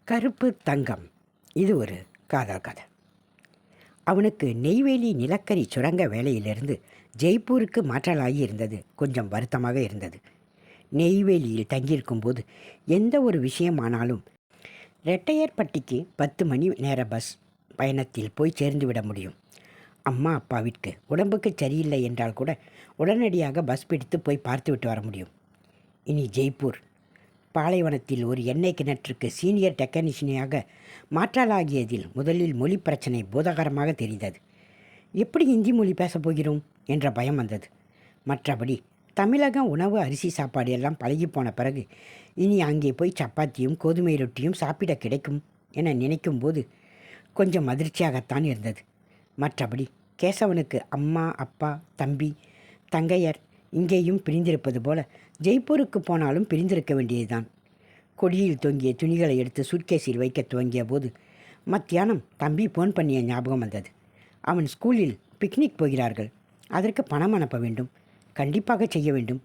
கருப்பு தங்கம். இது ஒரு காதல் கதை. அவனுக்கு நெய்வேலி நிலக்கரி சுரங்க வேலையிலிருந்து ஜெய்ப்பூருக்கு மாற்றலாகி இருந்தது கொஞ்சம் வருத்தமாக இருந்தது. நெய்வேலியில் தங்கியிருக்கும்போது எந்த ஒரு விஷயமானாலும் ரெட்டையர்பட்டிக்கு 10 மணி நேர பஸ் பயணத்தில் போய் சேர்ந்துவிட முடியும். அம்மா அப்பாவிற்கு உடம்புக்கு சரியில்லை என்றால் கூட உடனடியாக பஸ் பிடித்து போய் பார்த்துவிட்டு வர முடியும். இனி ஜெய்ப்பூர் பாலைவனத்தில் ஒரு எண்ணெய் கிணற்றுக்கு சீனியர் டெக்னீஷியனாக மாற்றலாகியதில் முதலில் மொழி பிரச்சனை பூதகரமாக தெரிந்தது. எப்படி ஹிந்தி மொழி பேசப் போகிறோம் என்ற பயம் வந்தது. மற்றபடி தமிழக உணவு அரிசி சாப்பாடு எல்லாம் பழகி போன பிறகு இனி அங்கே போய் சப்பாத்தியும் கோதுமை ரொட்டியும் சாப்பிட கிடைக்கும் என நினைக்கும் போது கொஞ்சம் அதிர்ச்சியாகத்தான் இருந்தது. மற்றபடி கேசவனுக்கு அம்மா அப்பா தம்பி தங்கையர் இங்கேயும் பிரிந்திருப்பது போல ஜெய்ப்பூருக்கு போனாலும் பிரிந்திருக்க வேண்டியதுதான். கொடியில் தொங்கிய துணிகளை எடுத்து சூட்கேஸில் வைக்க துவங்கிய போது மத்தியானம் தம்பி ஃபோன் பண்ணிய ஞாபகம் வந்தது. அவன் ஸ்கூலில் பிக்னிக் போகிறார்கள். அதற்கு பணம் அனுப்ப வேண்டும். கண்டிப்பாக செய்ய வேண்டும்.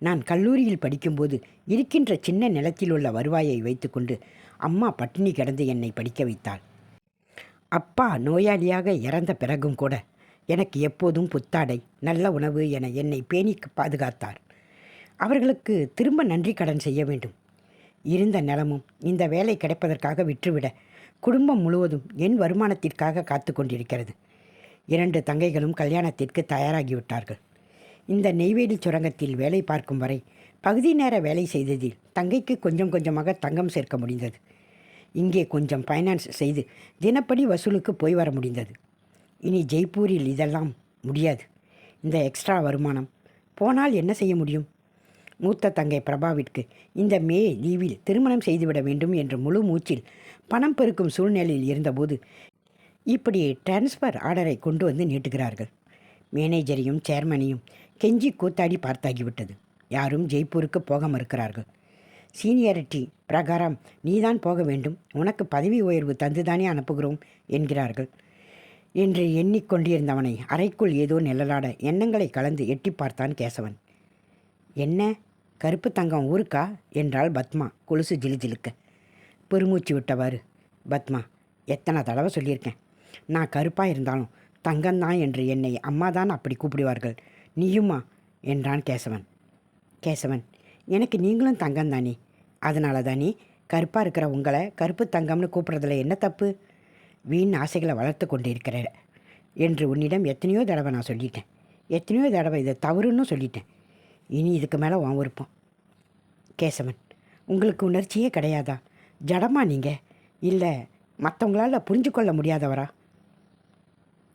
நான் கல்லூரியில் படிக்கும்போது இருக்கின்ற சின்ன நிலத்தில் உள்ள வருவாயை வைத்துக்கொண்டு அம்மா பட்டினி கிடந்து என்னை படிக்க வைத்தாள். அப்பா நோயாளியாக இறந்த பிறகும் கூட எனக்கு எப்போதும் புத்தாடை நல்ல உணவு என என்னை பேணி பாதுகாத்தார். அவர்களுக்கு திரும்ப நன்றி கடன் செய்ய வேண்டும். இருந்த நிலமும் இந்த வேலை கிடைப்பதற்காக விற்றுவிட குடும்பம் முழுவதும் என் வருமானத்திற்காக காத்து கொண்டிருக்கிறது. 2 தங்கைகளும் கல்யாணத்திற்கு தயாராகிவிட்டார்கள். இந்த நெய்வேலி சுரங்கத்தில் வேலை பார்க்கும் வரை பகுதி நேர வேலை செய்ததில் தங்கைக்கு கொஞ்சம் கொஞ்சமாக தங்கம் சேர்க்க முடிந்தது. இங்கே கொஞ்சம் ஃபைனான்ஸ் செய்து தினப்படி வசூலுக்கு போய் வர முடிந்தது. இனி ஜெய்ப்பூரில் இதெல்லாம் முடியாது. இந்த எக்ஸ்ட்ரா வருமானம் போனால் என்ன செய்ய முடியும்? மூத்த தங்கை பிரபாவிற்கு இந்த மே லீவில் திருமணம் செய்துவிட வேண்டும் என்று முழு மூச்சில் பணம் பெருக்கும் சூழ்நிலையில் இருந்தபோது இப்படி டிரான்ஸ்ஃபர் ஆர்டரை கொண்டு வந்து நீட்டுகிறார்கள். மேனேஜரையும் சேர்மனையும் கெஞ்சி கூத்தாடி பார்த்தாகிவிட்டது. யாரும் ஜெய்ப்பூருக்கு போக மறுக்கிறார்கள். சீனியாரிட்டி பிரகாரம் நீதான் போக வேண்டும், உனக்கு பதவி உயர்வு தந்துதானே அனுப்புகிறோம் என்கிறார்கள் என்று எண்ணிக்கொண்டிருந்தவனை அறைக்குள் ஏதோ நிழலாட எண்ணங்களை கலந்து எட்டி பார்த்தான் கேசவன். என்ன கருப்பு தங்கம் ஊருக்கா என்றாள் பத்மா கொலுசு ஜிலுஜிலுக்க. பெருமூச்சு விட்டவாறு, பத்மா, எத்தனை தடவை சொல்லியிருக்கேன், நான் கருப்பாக இருந்தாலும் தங்கம்தான் என்று என்னை அம்மா தான் அப்படி கூப்பிடுவார்கள், நீயுமா என்றான் கேசவன். கேசவன், எனக்கு நீங்களும் தங்கம்தானே, அதனால தானே கருப்பாக இருக்கிற உங்களை கருப்பு தங்கம்னு கூப்பிட்றதுல என்ன தப்பு? வீண் ஆசைகளை வளர்த்து கொண்டு இருக்கிற என்று உன்னிடம் எத்தனையோ தடவை நான் சொல்லிட்டேன். எத்தனையோ தடவை இதை தவறுன்னு சொல்லிட்டேன். இனி இதுக்கு மேலே வான் விருப்பம். கேசவன், உங்களுக்கு உணர்ச்சியே கிடையாதா? ஜடமா நீங்கள்? இல்லை மற்றவங்களால் புரிஞ்சு கொள்ள முடியாதவரா?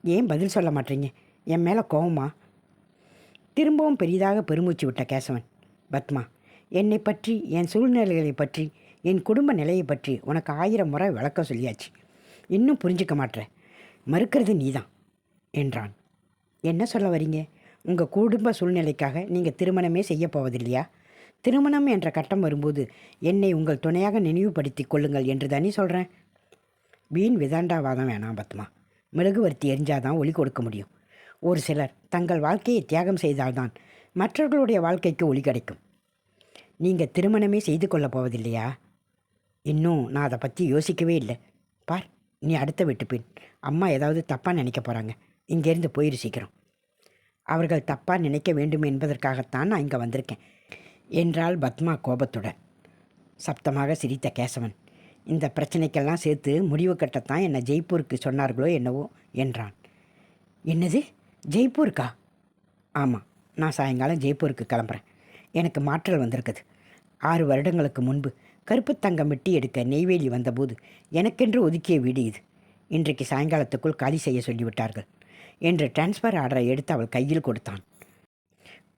ஏன் பதில் சொல்ல மாட்டீங்க? என் மேலே கோவமா? திரும்பவும் பெரிதாக பெருமூச்சு விட்ட கேசவன். பத்மா, என்னை பற்றி, என் சூழ்நிலைகளை பற்றி, என் குடும்ப நிலையை பற்றி உனக்கு 1000 முறை விளக்கம் சொல்லியாச்சு. இன்னும் புரிஞ்சிக்க மாட்டேற. மறுக்கிறது நீதான் என்றான். என்ன சொல்ல வரீங்க? உங்கள் குடும்ப சூழ்நிலைக்காக நீங்கள் திருமணமே செய்ய போவதில்லையா? திருமணம் என்ற கட்டம் வரும்போது என்னை உங்கள் துணையாக நினைவுபடுத்தி கொள்ளுங்கள் என்று தானே சொல்கிறேன். வீண் விதாண்டாவாதம் வேணாம் பத்மா. மெழுகுவர்த்தி எரிஞ்சாதான் ஒளி கொடுக்க முடியும். ஒரு சிலர் தங்கள் வாழ்க்கையை தியாகம் செய்தால்தான் மற்றவர்களுடைய வாழ்க்கைக்கு ஒளி கிடைக்கும். நீங்கள் திருமணமே செய்து கொள்ளப் போவதில்லையா? இன்னும் நான் அதை பற்றி யோசிக்கவே இல்லை. பார், நீ அடுத்த வீட்டு பெண். அம்மா ஏதாவது தப்பாக நினைக்க போகிறாங்க. இங்கேருந்து போயிரு சீக்கிரம். அவர்கள் தப்பாக நினைக்க வேண்டும் என்பதற்காகத்தான் நான் இங்கே வந்திருக்கேன் என்றாள் பத்மா கோபத்துடன். சப்தமாக சிரித்த கேசவன், இந்த பிரச்சனைக்கெல்லாம் சேர்த்து முடிவு கட்டத்தான் என்னை ஜெய்ப்பூருக்கு சொன்னார்களோ என்னவோ என்றான். என்னது, ஜெய்ப்பூருக்கா? ஆமாம், நான் சாயங்காலம் ஜெய்ப்பூருக்கு கிளம்புறேன். எனக்கு மாற்றல் வந்திருக்குது. 6 வருடங்களுக்கு முன்பு கருப்பு தங்கம் வெட்டி எடுக்க நெய்வேலி வந்தபோது எனக்கென்று ஒதுக்கிய வீடு இது. இன்றைக்கு சாயங்காலத்துக்குள் காலி செய்ய சொல்லிவிட்டார்கள் என்று டிரான்ஸ்ஃபர் ஆர்டரை எடுத்து அவள் கையில் கொடுத்தான்.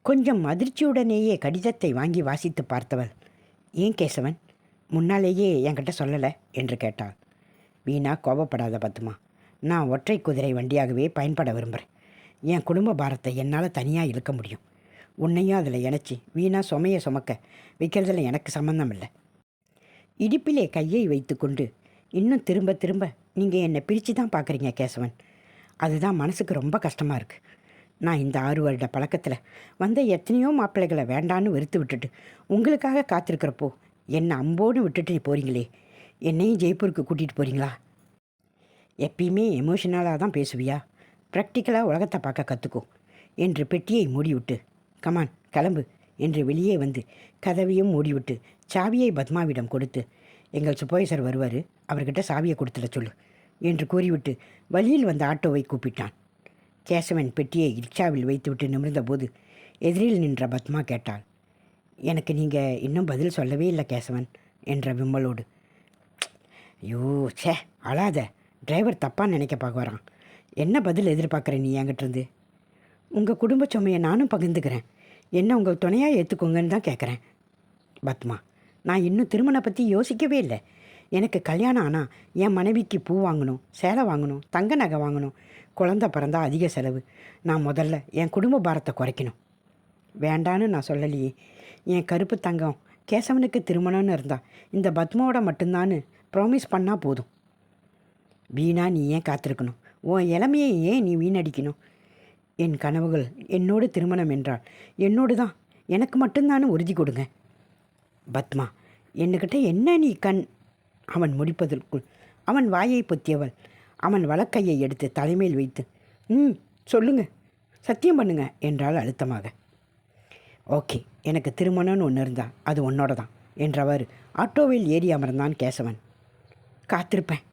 கொஞ்சம் அதிர்ச்சியுடனேயே கடிதத்தை வாங்கி வாசித்து பார்த்தவள், ஏன் கேசவன், முன்னாலேயே என்கிட்ட சொல்லலை என்று கேட்டாள். வீணா கோபப்படாத பத்மா, நான் ஒற்றை குதிரை வண்டியாகவே பயன்பட விரும்புகிறேன். என் குடும்ப பாரத்தை என்னால் தனியாக இழுக்க முடியும். உன்னையும் அதில் இணைச்சி வீணா சுமையை சுமக்க வைக்கிறதுல எனக்கு சம்மந்தம் இல்லை. இடுப்பிலே கையை வைத்து கொண்டு இன்னும் திரும்ப திரும்ப நீங்கள் என்னை பிரித்து தான் பார்க்குறீங்க கேசவன். அதுதான் மனசுக்கு ரொம்ப கஷ்டமாக இருக்குது. நான் இந்த 6 வருட பழக்கத்தில் வந்த எத்தனையோ மாப்பிள்ளைகளை வேண்டான்னு வெறுத்து விட்டுட்டு உங்களுக்காக காத்திருக்கிறப்போ என்னை அம்போடு விட்டுட்டு போகிறீங்களே, என்னையும் ஜெய்ப்பூருக்கு கூட்டிகிட்டு போகிறீங்களா? எப்பயுமே எமோஷனலாக தான் பேசுவியா? ப்ராக்டிக்கலாக உலகத்தை பார்க்க கற்றுக்கோ என்று பெட்டியை மூடிவிட்டு, கமான் கிளம்பு என்று வெளியே வந்து கதவையும் மூடிவிட்டு சாவியை பத்மாவிடம் கொடுத்து, எங்கள் சுப்போயசர் வருவார், அவர்கிட்ட சாவியை கொடுத்துட சொல்லு என்று கூறிவிட்டு வழியில் வந்த ஆட்டோவை கூப்பிட்டான். கேசவன் பெட்டியை ரிக்ஷாவில் வைத்துவிட்டு நிமிர்ந்தபோது எதிரில் நின்ற பத்மா கேட்டாள், எனக்கு நீங்கள் இன்னும் பதில் சொல்லவே இல்லை கேசவன் என்ற விம்மலோடு. ஐயோ சே, அழாத, டிரைவர் தப்பாக நினைக்க பார்க்க வரான். என்ன பதில் எதிர்பார்க்குற நீ என்கிட்டருந்து? உங்கள் குடும்ப சுமையை நானும் பகிர்ந்துக்கிறேன், என்ன உங்கள் துணையாக ஏற்றுக்கோங்கன்னு தான் கேட்குறேன். பத்மா, நான் இன்னும் திருமணம் பற்றி யோசிக்கவே இல்லை. எனக்கு கல்யாணம் ஆனால் என் மனைவிக்கு பூ வாங்கணும், சேலை வாங்கணும், தங்க நகை வாங்கணும், குழந்த பிறந்தா அதிக செலவு. நான் முதல்ல என் குடும்ப பாரத்தை குறைக்கணும். வேண்டான்னு நான் சொல்லலையே. என் கருப்பு தங்கம் கேசவனுக்கு திருமணம்னு இருந்தா இந்த பத்மாவோட மட்டும்தான்னு ப்ராமிஸ் பண்ணால் போதும். வீணா நீ ஏன் காத்திருக்கணும்? உன் இளமையை ஏன் நீ வீணடிக்கணும்? என் கனவுகள் என்னோடு திருமணம் என்றால் என்னோடு தான், எனக்கு மட்டும்தானு உறுதி கொடுங்க. பத்மா, என்கிட்ட என்ன நீ அவன் முடிப்பதற்குள் அவன் வாயை பொத்தியவள் அவன் வலக்கையை எடுத்து தலைமையில் வைத்து, சொல்லுங்க, சத்தியம் பண்ணுங்க என்றாள் அழுத்தமாக. ஓகே, எனக்கு திருமணம்னு ஒன்று இருந்தா அது உன்னோட தான் என்றவர் ஆட்டோவில் ஏறி அமர்ந்தான் கேசவன். காத்திருப்பேன்,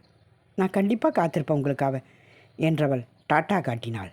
நான் கண்டிப்பாக காத்திருப்பேன் உங்களுக்காக என்றவள் டாட்டா காட்டினாள்.